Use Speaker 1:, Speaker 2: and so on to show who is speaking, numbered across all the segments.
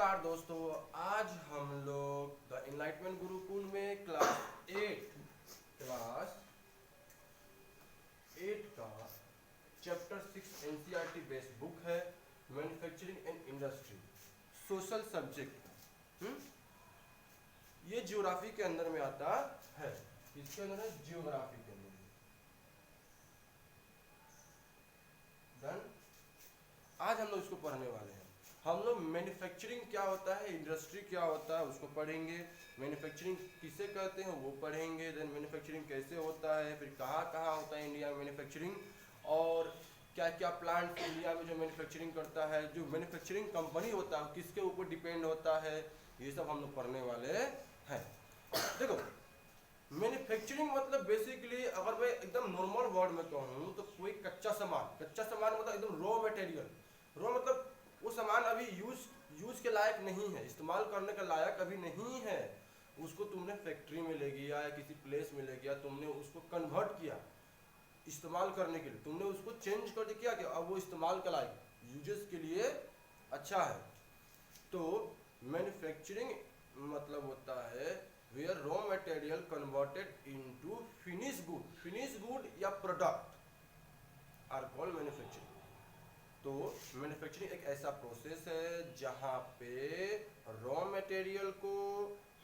Speaker 1: नमस्कार दोस्तों। आज हम लोग द इनलाइटमेंट गुरुकुल में क्लास 8 का चैप्टर 6 एनसीईआरटी बेस्ड बुक है manufacturing and industry, social subject. ये ज्योग्राफी के अंदर में आता है। इसके अंदर है ज्योग्राफी के अंदर। डन। आज हम लोग इसको पढ़ने वाले हैं। हम लोग मैन्युफैक्चरिंग क्या होता है, इंडस्ट्री क्या होता है उसको पढ़ेंगे। मैन्युफैक्चरिंग किसे कहते हैं वो पढ़ेंगे। देन मैन्युफैक्चरिंग कैसे होता है, फिर कहाँ कहाँ होता है इंडिया में मैन्युफैक्चरिंग, और क्या क्या प्लांट इंडिया में जो मैन्युफैक्चरिंग करता है, जो मैन्युफैक्चरिंग कंपनी होता है किसके ऊपर डिपेंड होता है, ये सब हम लोग पढ़ने वाले हैं। देखो, मैन्युफैक्चरिंग मतलब बेसिकली अगर मैं एकदम नॉर्मल वर्ड में कहूँ तो कोई कच्चा सामान मतलब एकदम रॉ मटेरियल। रॉ मतलब वो सामान अभी यूज के लायक नहीं है, इस्तेमाल करने के लायक अभी नहीं है। उसको तुमने फैक्ट्री में ले गया या किसी प्लेस में ले गया, तुमने उसको कन्वर्ट किया इस्तेमाल करने के लिए, तुमने उसको चेंज कर दिया कि अब वो इस्तेमाल के लायक यूजेस के लिए अच्छा है। तो मैन्युफैक्चरिंग मतलब होता है where raw material converted into finish good या प्रोडक्ट आर कॉल्ड मैन्युफैक्चरिंग। तो मैन्युफैक्चरिंग एक ऐसा प्रोसेस है जहाँ पे रॉ मटेरियल को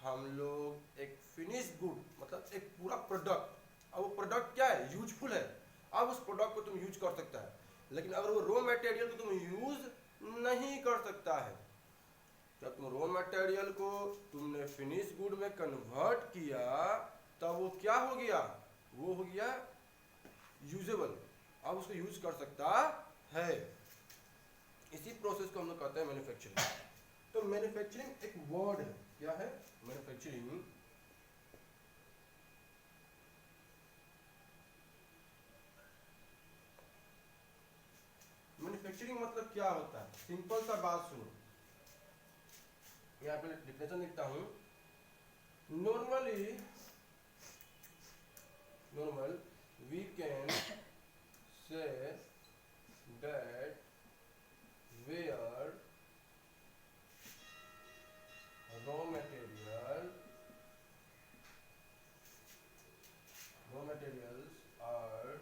Speaker 1: हम लोग एक फिनिश गुड मतलब एक पूरा प्रोडक्ट, अब वो प्रोडक्ट क्या है, यूजफुल है, अब उस प्रोडक्ट को तुम यूज कर सकता है। लेकिन अगर वो रॉ मटेरियल को तुम यूज नहीं कर सकता है, जब तुम रॉ मटेरियल को तुमने फिनिश गुड में कन्वर्ट किया तब वो क्या हो गया, वो हो गया यूजेबल, अब उसको यूज कर सकता है। इसी प्रोसेस को हम लोग कहते हैं मैन्युफैक्चरिंग। तो मैन्युफैक्चरिंग एक वर्ड है, क्या है मैन्युफैक्चरिंग? मैन्युफैक्चरिंग मतलब क्या होता है, सिंपल सा बात सुनो। यहाँ पे डिफिनेशन लिखता हूं। Normal we can say that where raw materials are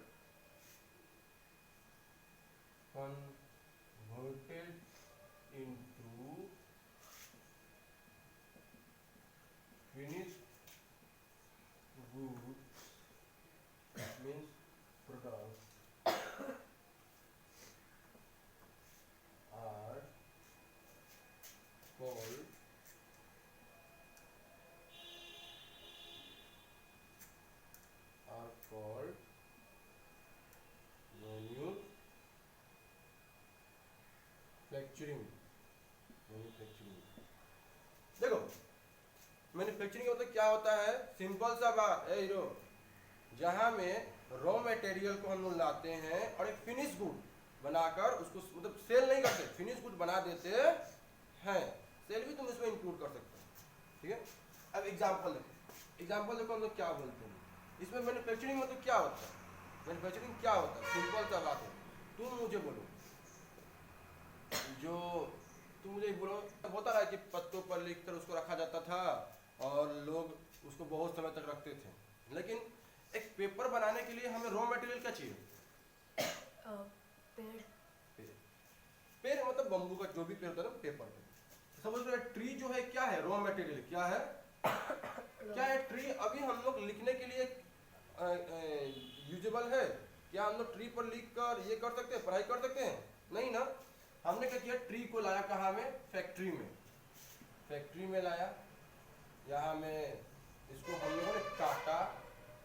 Speaker 1: converted into finished goods means products are called manufacturing. देखो, मैन्युफैक्चरिंग मतलब क्या होता है, सिंपल सा बात है हीरो, जहां में रॉ मटेरियल को हम लोग लाते हैं और एक फिनिश गुड बनाकर उसको मतलब सेल नहीं करते, फिनिश गुड बना देते हैं। सेल भी तुम इसमें इंक्लूड कर सकते हो, ठीक है। अब एग्जांपल देखो हम लोग क्या बोलते हैं इसमें। मैन्युफैक्चरिंग मतलब क्या होता है, मैन्युफैक्चरिंग क्या होता है, सिंपल सा बात है। तुम मुझे बोलो, जो तुम मुझे बोलो, होता है कि पत्तों पर लिखकर उसको रखा जाता था और लोग उसको बहुत समय तक रखते थे, लेकिन एक पेपर बनाने के लिए हमें रॉ मटेरियल क्या चाहिए? पेड़ मतलब बम्बू का जो भी पेड़ होता है ना, पेपर पे समझ लो। ट्री जो है क्या है, रॉ मटेरियल क्या है, क्या है ट्री। अभी हम लोग लिखने के लिए यूजेबल है क्या? हम लोग ट्री पर लिख कर ये कर सकते हैं, पढ़ाई कर सकते हैं? नहीं ना। हमने क्या किया, ट्री को लाया कहाँ में, फैक्ट्री में लाया। यहाँ में इसको हम लोगों ने काटा,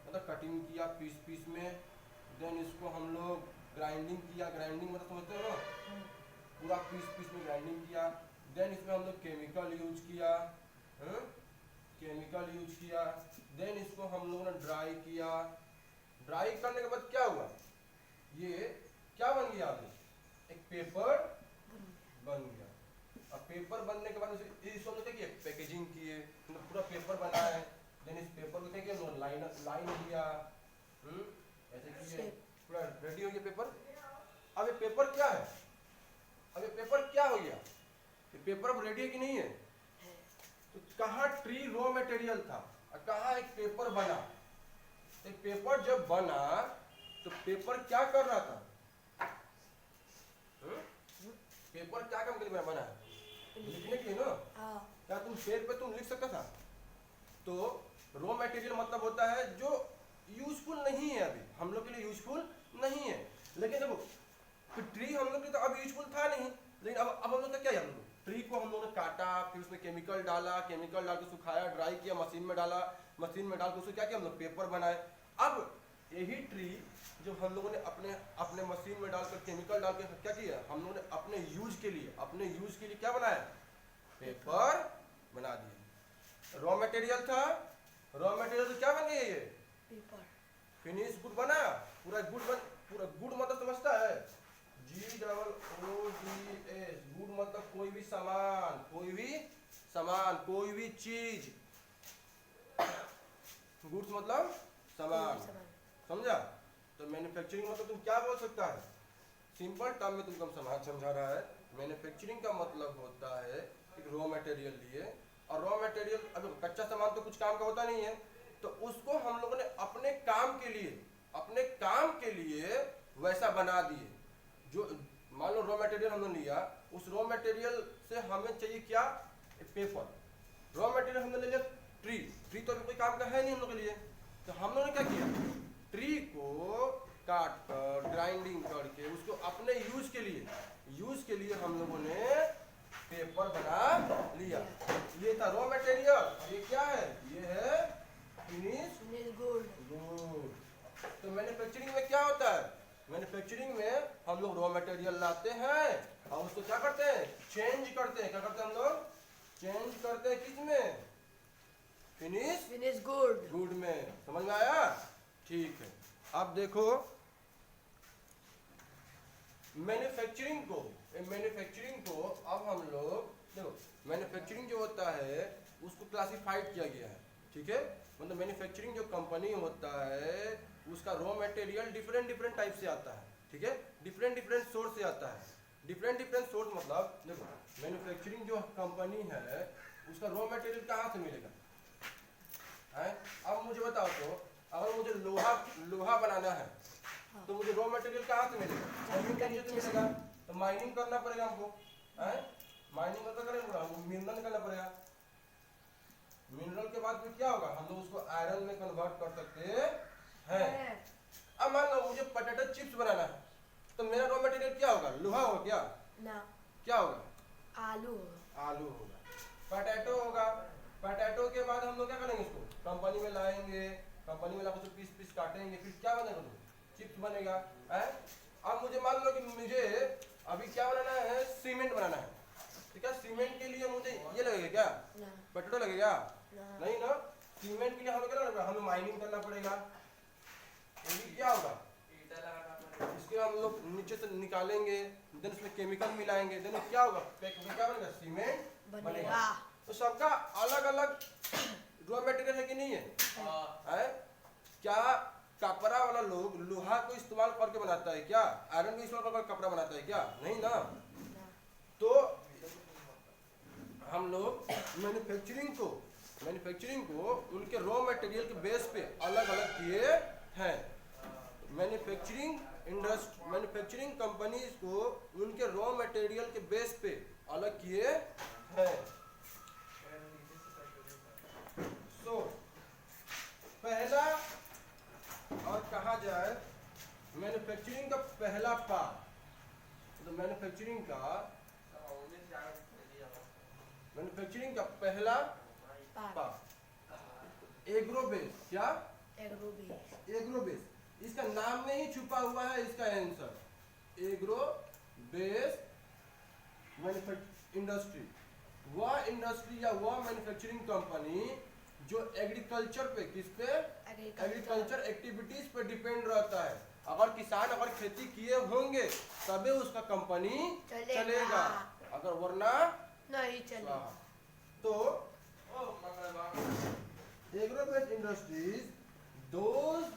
Speaker 1: मतलब कटिंग किया पीस में। देन इसको हम लोग ग्राइंडिंग किया, ग्राइंडिंग मतलब समझते हो ना, पूरा पीस में ग्राइंडिंग किया। देन इसमें हम लोग केमिकल यूज किया, देन इसको हम लोगों ने ड्राई किया। ड्राई करने के बाद क्या हुआ, ये क्या बन गया, अभी एक पेपर बन गया। अब पेपर बनने के बाद इसको हम देखिए पैकेजिंग किए, मतलब पूरा पेपर बना है। देन इस पेपर को देखिए लाइन किया, ऐसे किए, पूरा रेडी हो गया पेपर। अब ये पेपर क्या है, अब ये पेपर क्या हो गया, ये पेपर अब रेडी है कि नहीं है? तो कहाँ ट्री रॉ मटेरियल था और कहाँ एक पेपर बना। एक पेपर जब बना तो पेपर क्या कर रहा था? पेपर क्या काम के लिए बना है? लिखने के लिए ना। क्या तुम पेज पे तुम लिख सकता था? तो रॉ मटेरियल मतलब होता है जो यूजफुल नहीं है, अभी हम लोग के लिए यूजफुल नहीं है। लेकिन देखो ट्री हम लोग के तो अब यूजफुल था नहीं, लेकिन अब हम लोग का क्या है, हम लोग ट्री को हम लोगों ने काटा, फिर उसमें केमिकल डाला, केमिकल डाल के सुखाया, ड्राई किया, मशीन में डाला, मशीन में डाल के उसको क्या किया हम लोग पेपर बनाए। अब यही ट्री जो हम लोगों ने अपने अपने मशीन में डालकर केमिकल डाल के क्या किया, हम लोगों ने अपने यूज के लिए क्या बनाया? पेपर बना दिया। रॉ मटेरियल था, रॉ मटेरियल तो क्या बन गया ये? पेपर। फिनिश गुड बना, पूरा गुड मतलब समझता है? GOODS, गुड मतलब कोई भी सामान, कोई भी चीज। गुड्स मतलब सामान, समझा? तो मैन्युफैक्चरिंग मतलब तुम क्या बोल सकता है? सिंपल टर्म में तुमको समझा रहा है। मैन्युफैक्चरिंग का मतलब होता है एक रॉ मटेरियल लिए, और रॉ मटेरियल अब कच्चा सामान तो कुछ काम का होता नहीं है, तो उसको हम लोगों ने अपने काम के लिए वैसा बना दिए। जो मान लो रॉ मटेरियल हमने लिया, उस रॉ मटेरियल से हमें चाहिए क्या? पेपर। रॉ मटेरियल हमने ले लिया ट्री तो अभी कोई काम का है नहीं हम लोग के लिए, तो हम लोगों ने क्या किया? ट्री को काट कर ग्राइंडिंग करके उसको अपने यूज के लिए हम लोगों ने पेपर बना लिया। ये था रॉ मटेरियल। ये क्या है? ये है फिनिश गुड। तो मैन्युफैक्चरिंग में क्या होता है? मैन्युफैक्चरिंग में हम लोग रॉ मटेरियल लाते हैं और उसको क्या करते हैं? चेंज करते हैं। क्या करते हैं हम लोग? चेंज करते हैं किस में? फिनिश गुड में। समझ में आया? ठीक है। अब देखो मैन्युफैक्चरिंग को अब हम लोग देखो, मैन्युफैक्चरिंग जो होता है उसको क्लासिफाइड किया गया है, ठीक है? मतलब मैन्युफैक्चरिंग जो कंपनी होता है उसका रॉ मटेरियल डिफरेंट टाइप से आता है, ठीक है? डिफरेंट सोर्स से आता है। डिफरेंट सोर्स मतलब देखो मैन्युफैक्चरिंग जो कंपनी है उसका रॉ मटेरियल कहाँ से मिलेगा? अब मुझे बताओ, तो अगर मुझे लोहा बनाना है तो मुझे रॉ मटेरियल कहाँ से मिलेगा? जमीन के नीचे मिलेगा, तो माइनिंग करना पड़ेगा हमको। माइनिंग करना मिनरल निकालना पड़ेगा। मिनरल के बाद फिर क्या होगा? हम लोग उसको आयरन में कन्वर्ट कर सकते हैं। अब मान लो मुझे पोटैटो चिप्स बनाना है, तो मेरा रॉ मटेरियल क्या होगा? लोहा होगा क्या? ना। क्या होगा? आलू होगा। पोटैटो होगा। पोटैटो के बाद हम लोग क्या करेंगे? इसको कंपनी में लाएंगे, कंपनी में लाकर पीस काटेंगे, फिर क्या बनेगा? चिप्स बनेगा। अब मुझे मान लो कि मुझे अभी क्या बनाना है? सीमेंट बनाना है। तो क्या सीमेंट के लिए मुझे ये लगेगा क्या? पोटैटो लगेगा? नहीं ना। सीमेंट के लिए हमें क्या लगेगा? हमें माइनिंग करना पड़ेगा। क्या होगा? इसके हम लोग नीचे से निकालेंगे, देन उसमें केमिकल मिलाएंगे, देन क्या होगा? क्या बनेगा? सीमेंट बनेगा। तो सबका अलग अलग रॉ मटेरियल है कि नहीं है? क्या कपड़ा वाला लोग लोहा को इस्तेमाल करके बनाता है क्या? आयरन को इस्तेमाल करके कपड़ा बनाता है क्या? नहीं ना। तो हम लोग मैन्युफैक्चरिंग को उनके रॉ मटेरियल के बेस पे अलग अलग किए हैं। मैन्युफैक्चरिंग कंपनीज को उनके रॉ मटेरियल के बेस पे अलग किए हैं। पहला और कहा जाए मैन्युफैक्चरिंग का पहला पार्ट, तो मैन्युफैक्चरिंग का पहला पार्ट एग्रोबेस। क्या? एग्रोबेस। इसका नाम में ही छुपा हुआ है इसका आंसर। एग्रोबेस इंडस्ट्री, वह इंडस्ट्री या वह मैन्युफैक्चरिंग कंपनी जो एग्रीकल्चर पे, किस पे? एग्रीकल्चर एक्टिविटीज पे डिपेंड रहता है। अगर किसान अगर खेती किए होंगे तभी उसका कंपनी चलेगा, अगर वरना नहीं चलेगा। तो agro-based industries those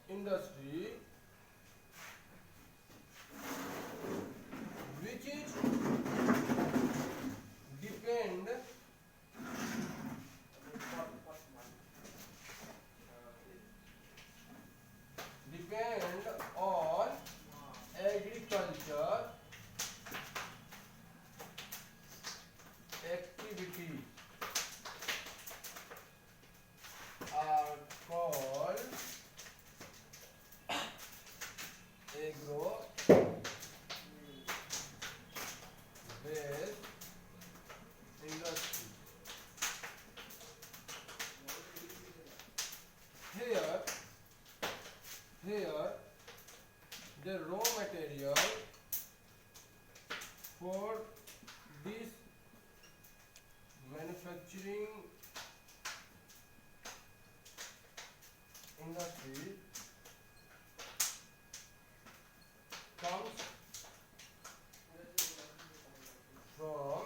Speaker 1: industry for this manufacturing industry comes from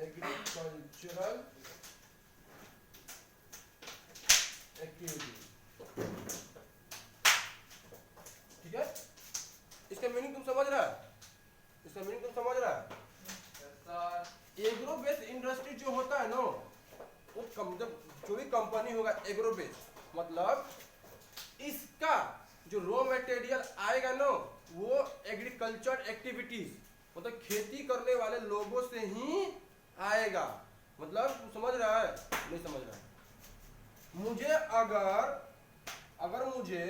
Speaker 1: agricultural activity। ठीक है, इसका मीनिंग तुम समझ रहा है? इसका मीनिंग तुम समझ रहा है? एग्रो बेस्ड इंडस्ट्री जो होता है ना, वो जो भी कंपनी होगा एग्रो बेस्ड मतलब इसका जो रॉ मटेरियल आएगा ना वो एग्रीकल्चर एक्टिविटीज मतलब खेती करने वाले लोगों से ही आएगा। मतलब तू समझ रहा है? नहीं समझ रहा है? मुझे अगर मुझे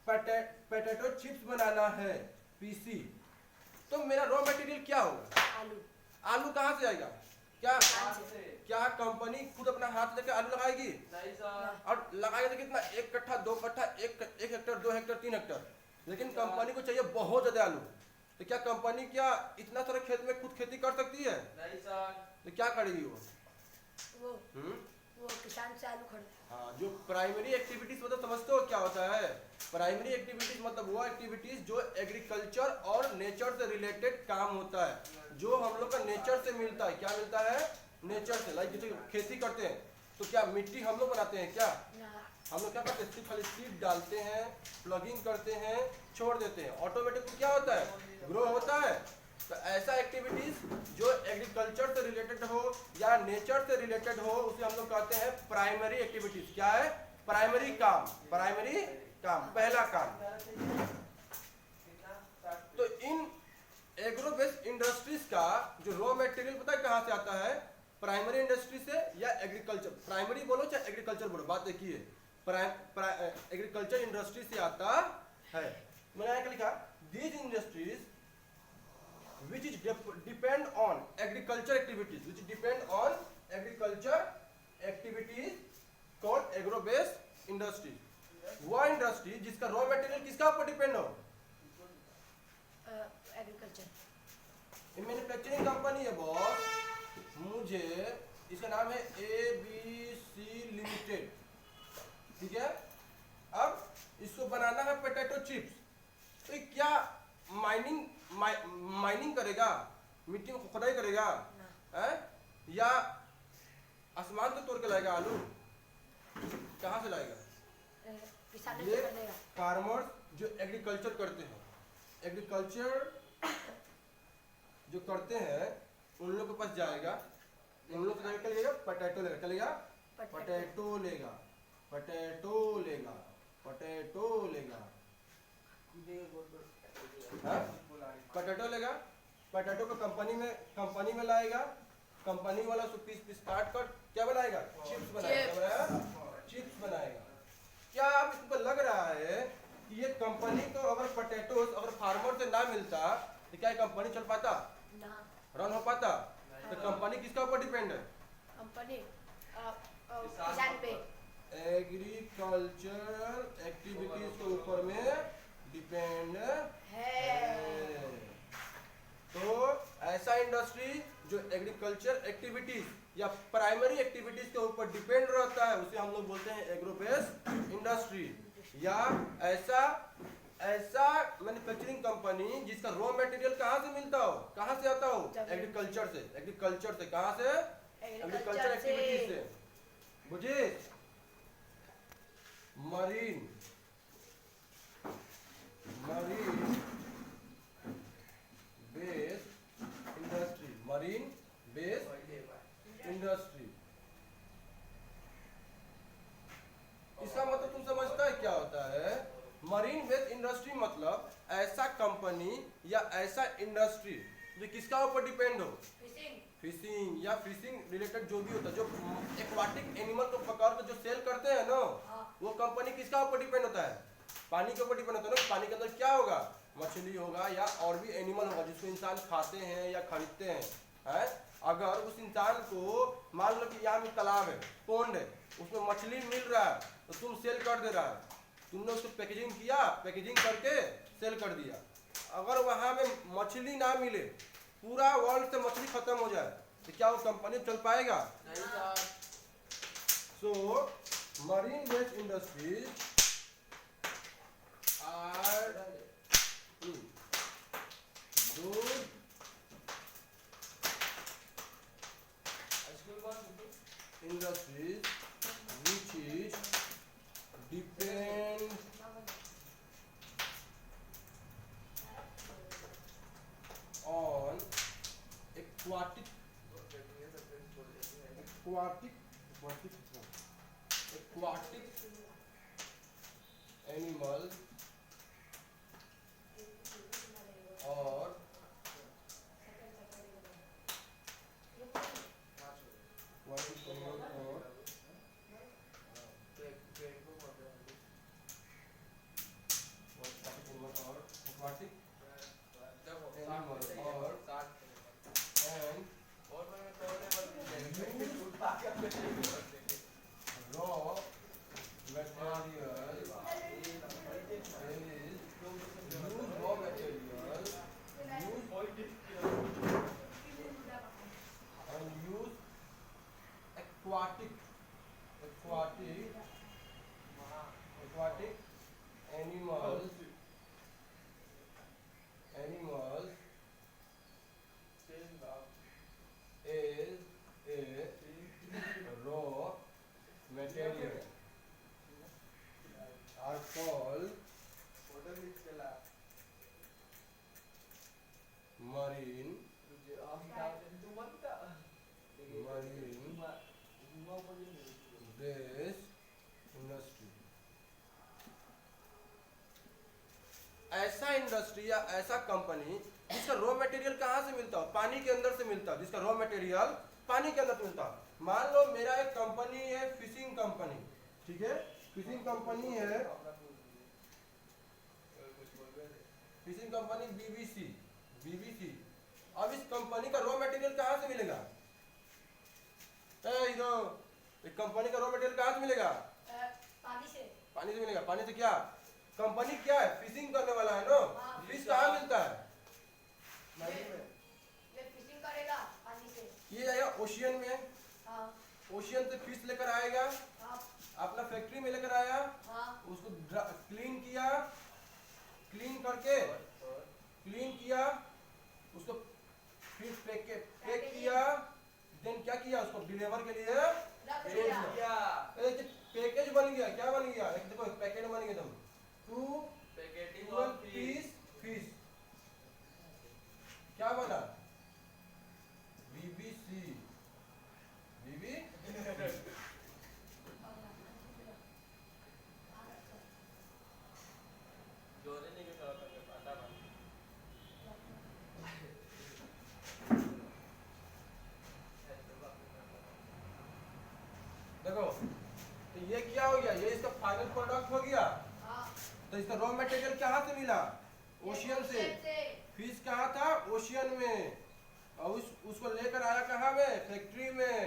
Speaker 1: पोटैटो चिप्स बनाना है पीसी, तो मेरा रॉ मटेरियल क्या होगा?
Speaker 2: आलू।
Speaker 1: आलू कहाँ से आएगा? क्या कंपनी खुद अपना हाथ लेकर आलू लगाएगी?
Speaker 2: नहीं सर।
Speaker 1: और लगाएगा तो कितना? 1 कट्ठा 2 कट्ठा 1 हेक्टर 2 हेक्टर 3 हेक्टर। लेकिन कंपनी को चाहिए बहुत ज्यादा आलू, तो क्या कंपनी क्या इतना सारा खेत में खुद खेती कर सकती है?
Speaker 2: नहीं सर।
Speaker 1: तो क्या करेगी वो
Speaker 2: किसान से आलू खरीद।
Speaker 1: हाँ, जो प्राइमरी एक्टिविटीज मतलब समझते हो क्या होता है? प्राइमरी एक्टिविटीज मतलब वो एक्टिविटीज जो एग्रीकल्चर और नेचर से रिलेटेड काम होता है, जो हम लोग का नेचर से मिलता है। क्या मिलता है? नेचर से। लाइक जैसे खेती करते हैं तो क्या मिट्टी हम लोग बनाते हैं क्या? हम लोग क्या करते हैं? सिर्फ खाली सीड डालते हैं, प्लगिंग करते हैं, छोड़ देते हैं, ऑटोमेटिक क्या होता है? ग्रो होता है। तो ऐसा एक्टिविटीज जो एग्रीकल्चर से रिलेटेड हो या नेचर से रिलेटेड हो उसे हम लोग कहते हैं प्राइमरी एक्टिविटीज। क्या है? प्राइमरी काम। प्राइमरी काम, पहला काम। तो इन एग्रो बेस्ड इंडस्ट्रीज का जो रॉ मटेरियल पता है कहाँ से आता है? प्राइमरी इंडस्ट्री से या एग्रीकल्चर। प्राइमरी बोलो चाहे एग्रीकल्चर बोलो, बात एक ही है। एग्रीकल्चर इंडस्ट्री से आता है। मैंने क्या लिखा? These industries which is depend on agriculture activities called agro based industries। वह इंडस्ट्री जिसका रॉ मटेरियल किसका ऊपर डिपेंड हो?
Speaker 2: एग्रीकल्चर।
Speaker 1: मैन्युफैक्चरिंग कंपनी है बॉस, मुझे इसका नाम है ABC लिमिटेड। ठीक है, अब इसको बनाना है पोटैटो चिप्स, तो क्या माइनिंग करेगा? मिट्टी में खुदाई करेगा है? या आसमान से तोड़ के लाएगा आलू? कहाँ से लाएगा? ये फार्मर्स जो एग्रीकल्चर करते हैं, एग्रीकल्चर जो करते हैं उन लोग के पास जाएगा, उन लोग से लेगा पोटैटो लेगा। क्या लेगा? पोटैटो लेगा, पोटैटो लेगा, पोटैटो लेगा। पोटैटो लेगा, पोटैटो को कंपनी में लाएगा, कंपनी वाला उसको पीस काट कर क्या बनाएगा? चिप्स बनाएगा। चिप्स बनाएगा। क्या आप इसको लग रहा है कि ये कंपनी को अगर पोटैटो अगर फार्मर से ना मिलता तो क्या कंपनी चल पाता? रन हो पाता? तो कंपनी किसका ऊपर डिपेंड है?
Speaker 2: कंपनी किसान पे।
Speaker 1: एग्रीकल्चरल एक्टिविटीज के ऊपर में डिपेंड है। तो ऐसा इंडस्ट्री जो एग्रीकल्चर एक्टिविटीज या प्राइमरी एक्टिविटीज के ऊपर डिपेंड रहता है उसे हम लोग बोलते हैं एग्रो बेस्ड इंडस्ट्री। या ऐसा मैन्युफैक्चरिंग कंपनी जिसका रॉ मटेरियल कहाँ से मिलता हो? कहाँ से आता हो? एग्रीकल्चर से। एग्रीकल्चर से कहाँ से? एग्रीकल्चर एक्टिविटीज से। बुझे? Marine based industry. Marine based industry, इसका मतलब तुम समझता है क्या होता है? मरीन बेस्ड इंडस्ट्री मतलब ऐसा कंपनी या ऐसा इंडस्ट्री जो किसका ऊपर डिपेंड हो? फिशिंग या फिशिंग रिलेटेड जो भी होता है, जो एक्वाटिक एनिमल को पकड़ कर जो सेल करते हैं ना, वो कंपनी किसका ऊपर डिपेंड होता है? पानी के ऊपर डिपेंड होता है ना। पानी के अंदर क्या होगा? मछली होगा या और भी एनिमल होगा जिसको इंसान खाते हैं या खरीदते हैं। अगर उस इंसान को मान लो कि यहाँ में तालाब है, पोंड है, उसमें मछली मिल रहा है तो तुम सेल कर दे रहा है, तुमने उसको पैकेजिंग किया, पैकेजिंग करके सेल कर दिया। अगर वहां में मछली ना मिले, पूरा वर्ल्ड से मछली खत्म हो जाए, तो क्या वो कंपनी चल पाएगा?
Speaker 3: नहीं sir.
Speaker 1: So marine based industries are good industries which is depend on aquatic animals or aquatic animals or and raw material use aquatic animals is a raw material are called marine based industry। ऐसा industry या ऐसा company जिसका raw material कहाँ से मिलता हो? पानी के अंदर से मिलता है, जिसका रॉ मटेरियल पानी के अंदर से मिलता है। मान लो मेरा एक कंपनी है, फिशिंग कंपनी, ठीक है, फिशिंग कंपनी है, फिशिंग कंपनी बीबीसी। अब इस कंपनी का रॉ मटेरियल कहाँ से मिलेगा? एक कंपनी का रॉ मटेरियल कहाँ से मिलेगा? पानी से मिलेगा। पानी से क्या? कंपनी क्या है? फिशिंग करने वाला है ना। फिश कहाँ मिलता है?
Speaker 2: फिशिंग करेगा पानी से,
Speaker 1: ये जाएगा ओशियन में।
Speaker 2: हाँ।
Speaker 1: ओशियन से फिश लेकर आएगा,
Speaker 2: हाँ।
Speaker 1: अपना फैक्ट्री में लेकर आया,
Speaker 2: हाँ।
Speaker 1: उसको क्लीन किया, क्लीन करके उसको फिर पैक किया, देन क्या किया? उसको डिलीवर के लिए
Speaker 2: रख
Speaker 1: भेज
Speaker 2: दिया।
Speaker 1: दिया। पैकेज बन गया। क्या बन गया? एक देखो पैकेट बन गया। तुम 12 पीस फिश क्या बना? बीबीसी। देखो तो ये क्या हो गया? ये इसका फाइनल प्रोडक्ट हो गया।
Speaker 2: हाँ।
Speaker 1: तो इसका रॉ मटेरियल कहाँ से मिला? ओशियन से। फिश कहाँ था? ओशियन में। और उसको लेकर आया कहाँ में? फैक्ट्री में।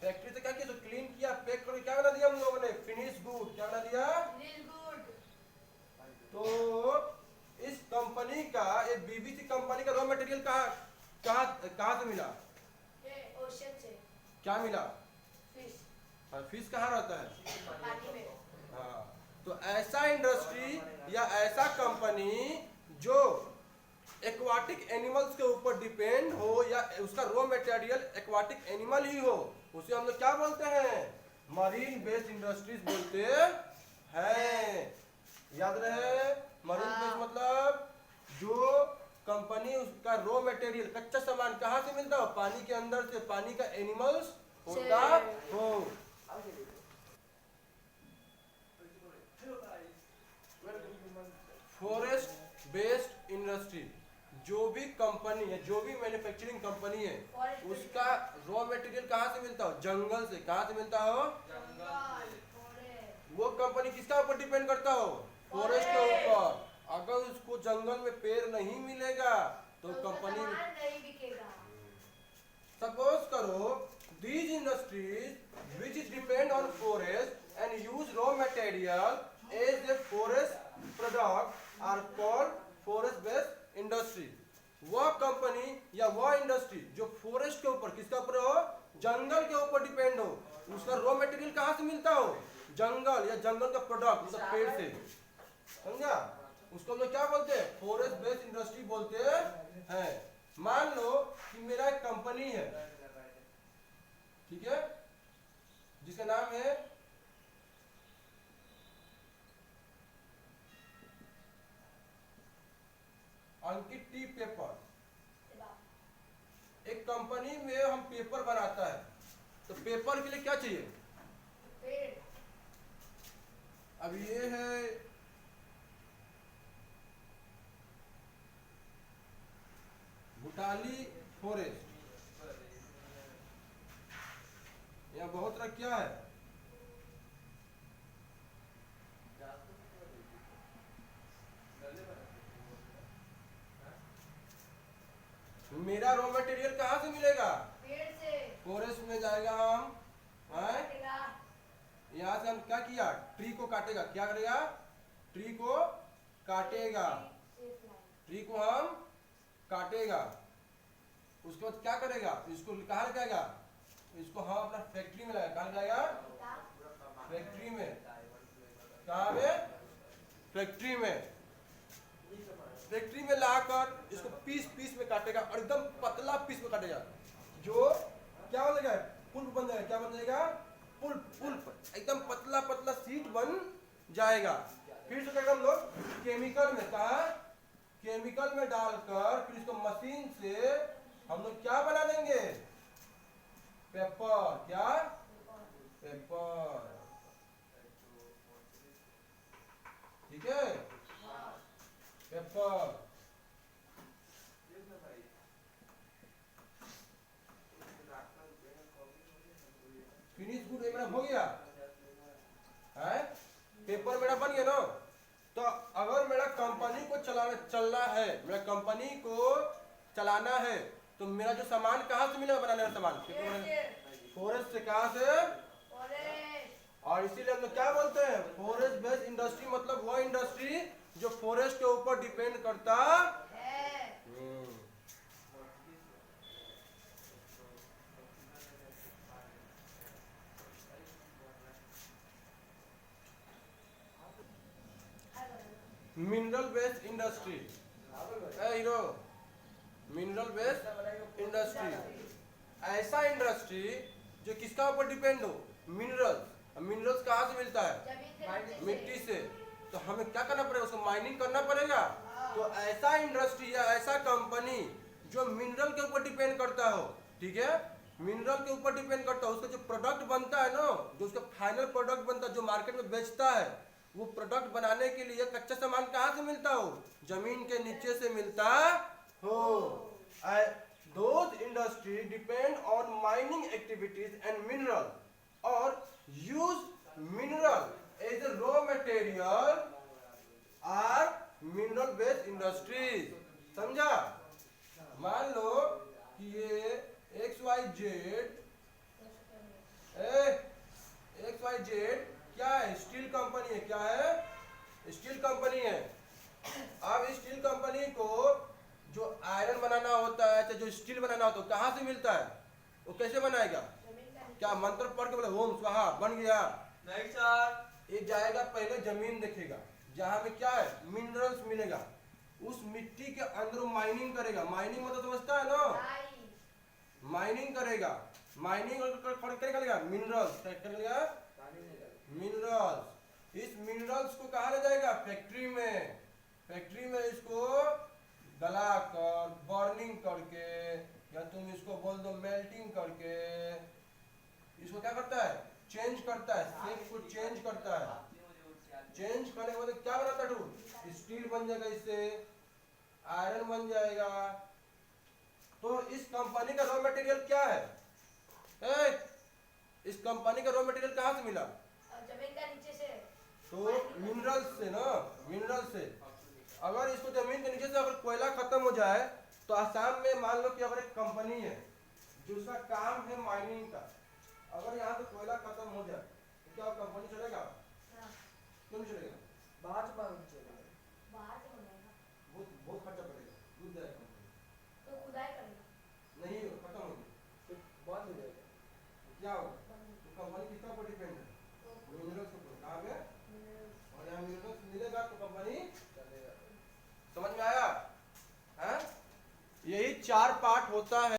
Speaker 1: फैक्ट्री से क्या किया? तो क्लीन किया, पैक करके क्या बना दिया हम लोगों ने? Finish good. क्या बना दिया? तो इस कंपनी का, ये बीबीसी कंपनी का रॉ मटेरियल कहाँ से मिला?
Speaker 2: ओशन से।
Speaker 1: क्या मिला?
Speaker 2: फिश।
Speaker 1: फिश कहाँ रहता है?
Speaker 2: पानी में।
Speaker 1: हाँ। तो ऐसा इंडस्ट्री या ऐसा कंपनी जो एक्वाटिक एनिमल्स के ऊपर डिपेंड हो या उसका रॉ मटेरियल एक्वाटिक एनिमल ही हो, उसे हम लोग क्या बोलते हैं? मरीन बेस्ड इंडस्ट्रीज बोलते हैं। याद रहे, मरीन बेस्ड मतलब जो कंपनी उसका रॉ मटेरियल कच्चा सामान कहाँ से मिलता हो? पानी के अंदर से, पानी का एनिमल्स होता हो। फॉरेस्ट बेस्ड इंडस्ट्री, जो भी कंपनी है, जो भी मैन्युफैक्चरिंग कंपनी है, उसका रॉ मटेरियल कहाँ से मिलता हो? जंगल से। कहाँ से मिलता हो? वो कंपनी किसका ऊपर डिपेंड करता हो? फॉरेस्ट के ऊपर। अगर उसको जंगल में पेड़ नहीं मिलेगा तो कंपनी
Speaker 2: नहीं बिकेगा।
Speaker 1: सपोज करो these industries which is depend on forest and use raw material as a forest product are called forest based industry, वह कंपनी या वह इंडस्ट्री जो फॉरेस्ट के ऊपर, किसका ऊपर हो, जंगल के ऊपर डिपेंड हो, उसका रॉ मटेरियल कहाँ से मिलता हो, जंगल या जंगल का प्रोडक्ट मतलब पेड़ से, समझा, उसको हम लोग क्या बोलते हैं, फॉरेस्ट बेस्ड इंडस्ट्री बोलते हैं। मान लो कि मेरा एक कंपनी है, ठीक है, जिसका नाम है अंकित टी पेपर। एक कंपनी में हम पेपर बनाता है, तो पेपर के लिए क्या चाहिए,
Speaker 2: पेड़।
Speaker 1: अब ये है भूटाली फॉरेस्ट, यहाँ बहुत तरह क्या है, मेरा रॉ मटेरियल कहाँ से मिलेगा,
Speaker 2: पेड़ से।
Speaker 1: फॉरेस्ट में जाएगा हम, हैं?
Speaker 2: कटेगा।
Speaker 1: यहाँ से हम क्या किया, ट्री को काटेगा, क्या करेगा, ट्री को काटेगा, ट्री को हम काटेगा, उसके बाद क्या करेगा, इसको कहाँ ले जाएगा, इसको हम अपना फैक्ट्री में लगाएगा, कहाँ लगाएगा, फैक्ट्री में, कहाँ में, फैक्ट्री में, फैक्ट्री में लाकर इसको पीस पीस में काटेगा और एकदम पतला पीस में काटेगा, जो क्या हो जाएगा, पुल्प बन जाएगा, क्या बन जाएगा, पुल्प, पुल्प, एकदम पतला पतला सीट बन जाएगा। फिर से करेंगे हम लोग केमिकल में, कहा, केमिकल में डालकर फिर इसको मशीन से हम लोग क्या बना देंगे, पेपर, क्या, पेपर, ठीक है, पेपर, फिनिश गुड मेरा हो गया है, पेपर मेरा बन गया ना। तो अगर मेरा कंपनी को चलना है, मेरा कंपनी को चलाना है, तो मेरा जो सामान कहाँ से मिलेगा, बनाने का सामान, फॉरेस्ट से, कहाँ से, और इसीलिए हम लोग क्या बोलते हैं, फॉरेस्ट बेस्ड इंडस्ट्री, मतलब वह इंडस्ट्री जो फॉरेस्ट के ऊपर डिपेंड करता
Speaker 2: है।
Speaker 1: Mineral based industry, hero, mineral based industry, ऐसा इंडस्ट्री जो किसका ऊपर डिपेंड हो, मिनरल्स, मिनरल्स कहाँ से मिलता है, मिट्टी से, तो हमें क्या करना पड़ेगा, उसको माइनिंग करना पड़ेगा। तो ऐसा इंडस्ट्री या ऐसा कंपनी जो मिनरल के ऊपर डिपेंड करता हो, ठीक है, मिनरल के ऊपर डिपेंड करता है, उसका जो प्रोडक्ट बनता है ना, जो उसका फाइनल प्रोडक्ट बनता है, जो मार्केट में बेचता है, वो प्रोडक्ट बनाने के लिए कच्चा सामान कहाँ से मिलता हो, जमीन के नीचे से मिलता हो। Those industries depend on mining activities and mineral or use mineral as a raw material are mineral based industries, समझा। मान लो कि ये XYZ क्या है, स्टील कंपनी है, क्या है, स्टील कंपनी है। अब स्टील कंपनी को जो आयरन बनाना होता है, चाहे जो स्टील बनाना होता है, कहाँ से मिलता है, वो कैसे बनाएगा, क्या मंत्र पढ़ के बोले ओम स्वाहा बन गया, नहीं सर, ये जाएगा पहले जमीन देखेगा, जहाँ में क्या है, मिनरल्स मिलेगा, उस मिट्टी के अंदर माइनिंग करेगा, माइनिंग मतलब समझता है ना, माइनिंग करेगा, माइनिंग करेगा, मिनरल्स करेगा, मिनरल्स, इस मिनरल्स को कहाँ ले जाएगा, फैक्ट्री में, फैक्ट्री में इसको गलाकर बर्निंग करके, या तुम इसको बोल दो मेल्टिंग करके, इसको क्या करता है, चेंज करता है, शेप को चेंज करता है, चेंज करने के बाद क्या बनाता है, तू स्टील बन जाएगा, इससे आयरन बन जाएगा। तो इस कंपनी का रॉ मटेरियल क्या है, इस कंपनी का रॉ मटेरियल कहाँ से मिला,
Speaker 2: जमीन का नीचे से,
Speaker 1: तो मिनरल से ना, मिनरल से। अगर इसको जमीन के नीचे से अगर कोयला खत्म हो जाए, तो आसाम में मान लो कि अगर एक कंपनी है जिसका काम है माइनिंग का, अगर यहाँ से कोयला खत्म हो जाए तो क्या कंपनी चलेगा, क्यों नहीं चलेगा,
Speaker 2: बाहर से बनाएगा।
Speaker 1: बहुत बहुत खर्चा पड़ेगा, चार पार्ट होता है।